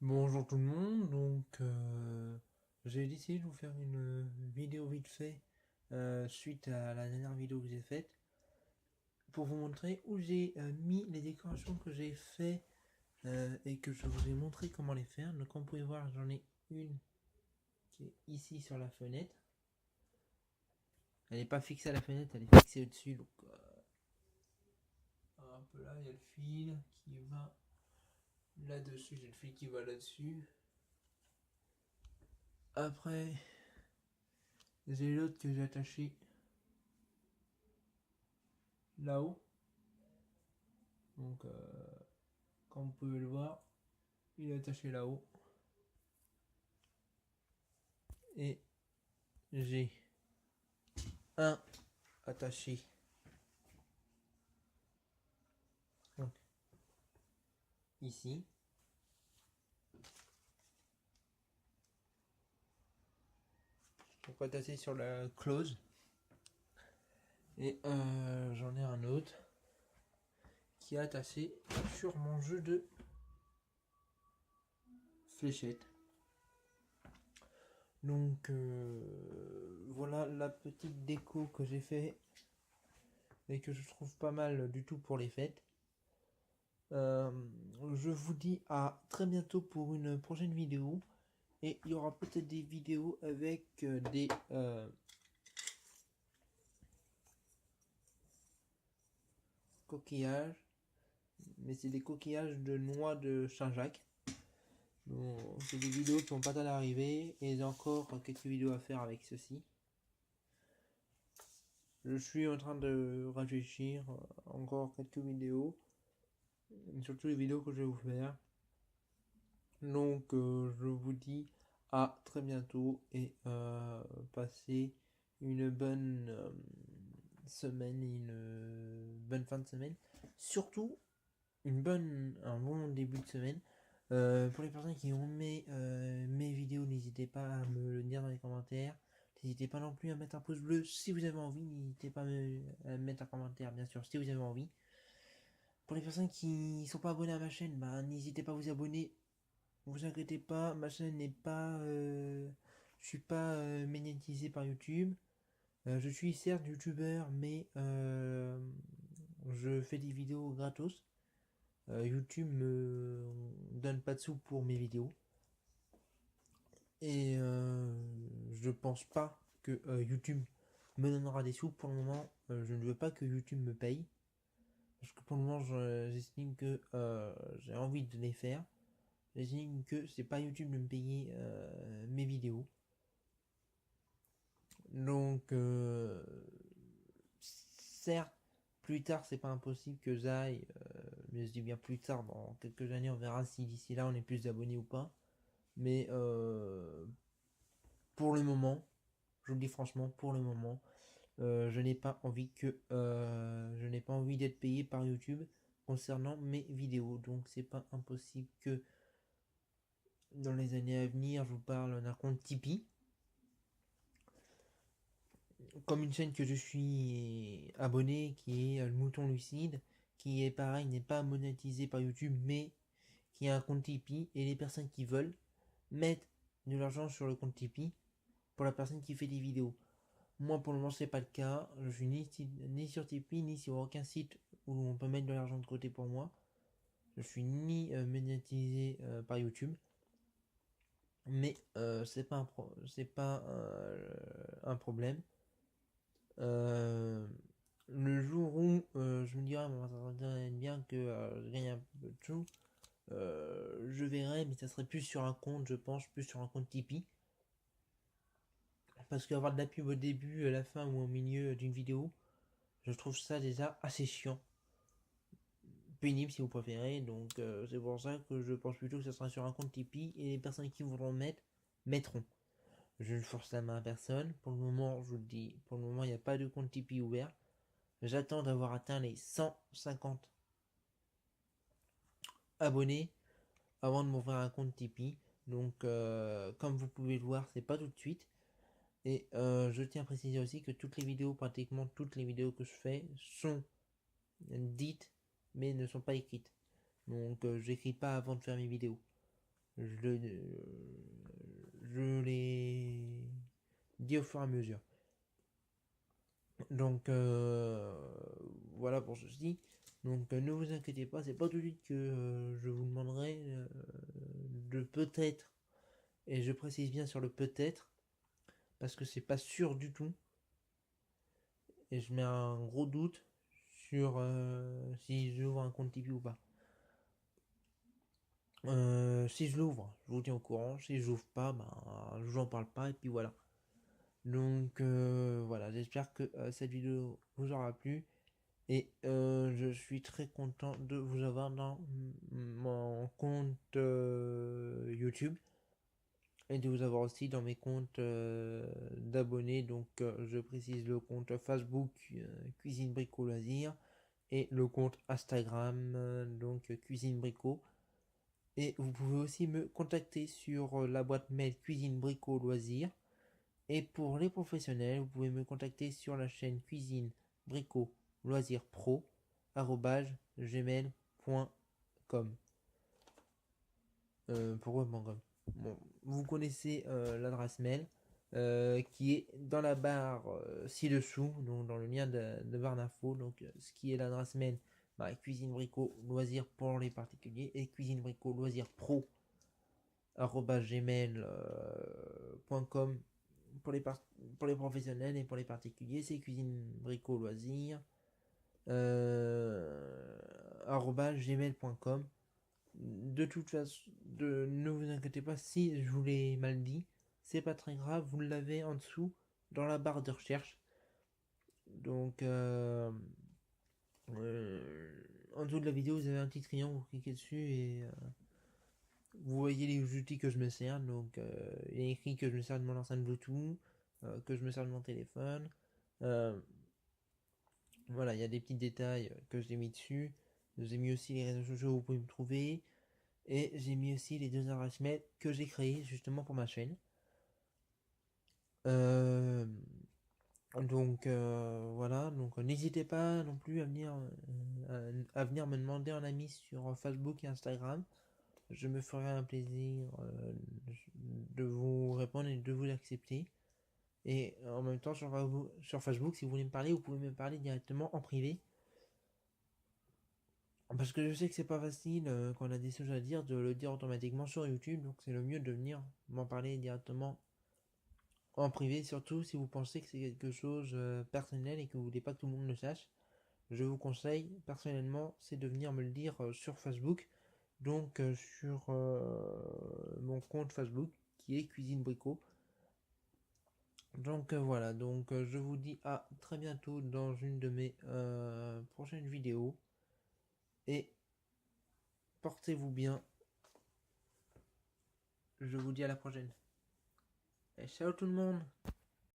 Bonjour tout le monde, j'ai décidé de vous faire une vidéo vite fait suite à la dernière vidéo que j'ai faite pour vous montrer où j'ai mis les décorations que j'ai fait et que je vous ai montré comment les faire. Donc comme vous pouvez voir, j'en ai une qui est ici sur la fenêtre. Elle n'est pas fixée à la fenêtre, elle est fixée au-dessus. Donc un peu là, il y a le fil qui va là-dessus, j'ai le fil qui va là-dessus. Après, j'ai l'autre que j'ai attaché là-haut. Donc, comme vous pouvez le voir, il est attaché là-haut. Et j'ai un attaché donc, ici. Donc attaché sur la close. Et j'en ai un autre qui est attaché sur mon jeu de fléchettes. Donc voilà la petite déco que j'ai fait et que je trouve pas mal du tout pour les fêtes. Je vous dis à très bientôt pour une prochaine vidéo. Et il y aura peut-être des vidéos avec des coquillages. Mais c'est des coquillages de noix de Saint-Jacques. Bon, c'est des vidéos qui vont pas tarder à arriver. Et j'ai encore quelques vidéos à faire avec ceci. Je suis en train de réfléchir encore quelques vidéos. Surtout les vidéos que je vais vous faire. Donc je vous dis à très bientôt et passez une bonne semaine, une bonne fin de semaine. Surtout un bon début de semaine. Pour les personnes qui ont aimé mes vidéos, n'hésitez pas à me le dire dans les commentaires. N'hésitez pas non plus à mettre un pouce bleu si vous avez envie. N'hésitez pas à mettre un commentaire, bien sûr, si vous avez envie. Pour les personnes qui ne sont pas abonnées à ma chaîne, bah, n'hésitez pas à vous abonner. Ne vous inquiétez pas, ma chaîne n'est pas. Je suis pas monétisé par YouTube. Je suis certes youtubeur, mais je fais des vidéos gratos. YouTube me donne pas de sous pour mes vidéos. Et je pense pas que YouTube me donnera des sous pour le moment. Je ne veux pas que YouTube me paye. Parce que pour le moment, j'estime que j'ai envie de les faire. J'estime que c'est pas YouTube de me payer mes vidéos. Donc, certes, plus tard, c'est pas impossible que j'aille. Mais je dis bien plus tard, dans quelques années, on verra si d'ici là on est plus d'abonnés ou pas. Mais pour le moment, je vous le dis franchement, pour le moment, je n'ai pas envie d'être payé par YouTube concernant mes vidéos. Donc c'est pas impossible que dans les années à venir, je vous parle d'un compte Tipeee. Comme une chaîne que je suis abonné, qui est le Mouton Lucide, qui est pareil, n'est pas monétisé par YouTube, mais qui a un compte Tipeee. Et les personnes qui veulent mettent de l'argent sur le compte Tipeee pour la personne qui fait des vidéos. Moi, pour le moment, c'est pas le cas. Je suis ni sur Tipeee, ni sur aucun site où on peut mettre de l'argent de côté pour moi. Je suis ni monétisé par YouTube. Mais c'est pas un problème. Euh, le jour où je me dirais, bon, ça serait bien que je gagne un peu de sous, je verrai, mais ça serait plus sur un compte, je pense, plus sur un compte Tipeee. Parce qu'avoir de la pub au début, à la fin ou au milieu d'une vidéo, je trouve ça déjà assez chiant. Pénible si vous préférez. Donc c'est pour ça que je pense plutôt que ça sera sur un compte Tipeee et les personnes qui voudront mettre, mettront. Je ne force la main à personne. Pour le moment, je vous le dis, pour le moment, il n'y a pas de compte Tipeee ouvert. J'attends d'avoir atteint les 150 abonnés avant de m'ouvrir un compte Tipeee. Donc, comme vous pouvez le voir, c'est pas tout de suite. Et je tiens à préciser aussi que toutes les vidéos, pratiquement toutes les vidéos que je fais, sont dites, mais ne sont pas écrites. Donc, j'écris pas avant de faire mes vidéos. je les dis au fur et à mesure. Donc voilà pour ceci. Donc ne vous inquiétez pas, c'est pas tout de suite que je vous demanderai de peut-être, et je précise bien sur le peut-être, parce que c'est pas sûr du tout, et je mets un gros doute sur si j'ouvre un compte Tipeee ou pas. Si je l'ouvre, je vous tiens au courant. Si je l'ouvre pas, ben, je vous en parle pas, et puis voilà. Donc voilà, j'espère que cette vidéo vous aura plu. Et je suis très content de vous avoir dans mon compte YouTube et de vous avoir aussi dans mes comptes d'abonnés. Donc je précise le compte Facebook Cuisine Brico Loisirs et le compte Instagram donc Cuisine Brico. Et vous pouvez aussi me contacter sur la boîte mail Cuisine Brico Loisirs. Et pour les professionnels, vous pouvez me contacter sur la chaîne Cuisine Brico Loisirs Pro @gmail.com. Pourquoi.com. Bon, vous connaissez l'adresse mail qui est dans la barre ci-dessous, donc dans le lien de barre d'infos. Donc ce qui est l'adresse mail, bah, Cuisine Brico Loisirs pour les particuliers et Cuisine Brico Loisirs Pro @gmail.com pour les professionnels, et pour les particuliers, c'est Cuisine Brico Loisirs gmail.com. De toute façon, ne vous inquiétez pas si je vous l'ai mal dit, c'est pas très grave, vous l'avez en dessous dans la barre de recherche. Donc, en dessous de la vidéo, vous avez un petit triangle, vous cliquez dessus et vous voyez les outils que je me sers. Donc, il est écrit que je me sers de mon enceinte Bluetooth, que je me sers de mon téléphone. Voilà, il y a des petits détails que j'ai mis dessus. J'ai mis aussi les réseaux sociaux où vous pouvez me trouver. Et j'ai mis aussi les 2 adresses mail que j'ai créées justement pour ma chaîne. Donc voilà, donc n'hésitez pas non plus à venir me demander un ami sur Facebook et Instagram. Je me ferai un plaisir de vous répondre et de vous accepter. Et en même temps sur Facebook, si vous voulez me parler, vous pouvez me parler directement en privé. Parce que je sais que c'est pas facile quand on a des choses à dire de le dire automatiquement sur YouTube, donc c'est le mieux de venir m'en parler directement en privé, surtout si vous pensez que c'est quelque chose personnel et que vous voulez pas que tout le monde le sache. Je vous conseille personnellement, c'est de venir me le dire sur Facebook, donc sur mon compte Facebook qui est Cuisine Brico. Donc voilà, donc je vous dis à très bientôt dans une de mes prochaines vidéos et portez-vous bien. Je vous dis à la prochaine. Et ciao tout le monde!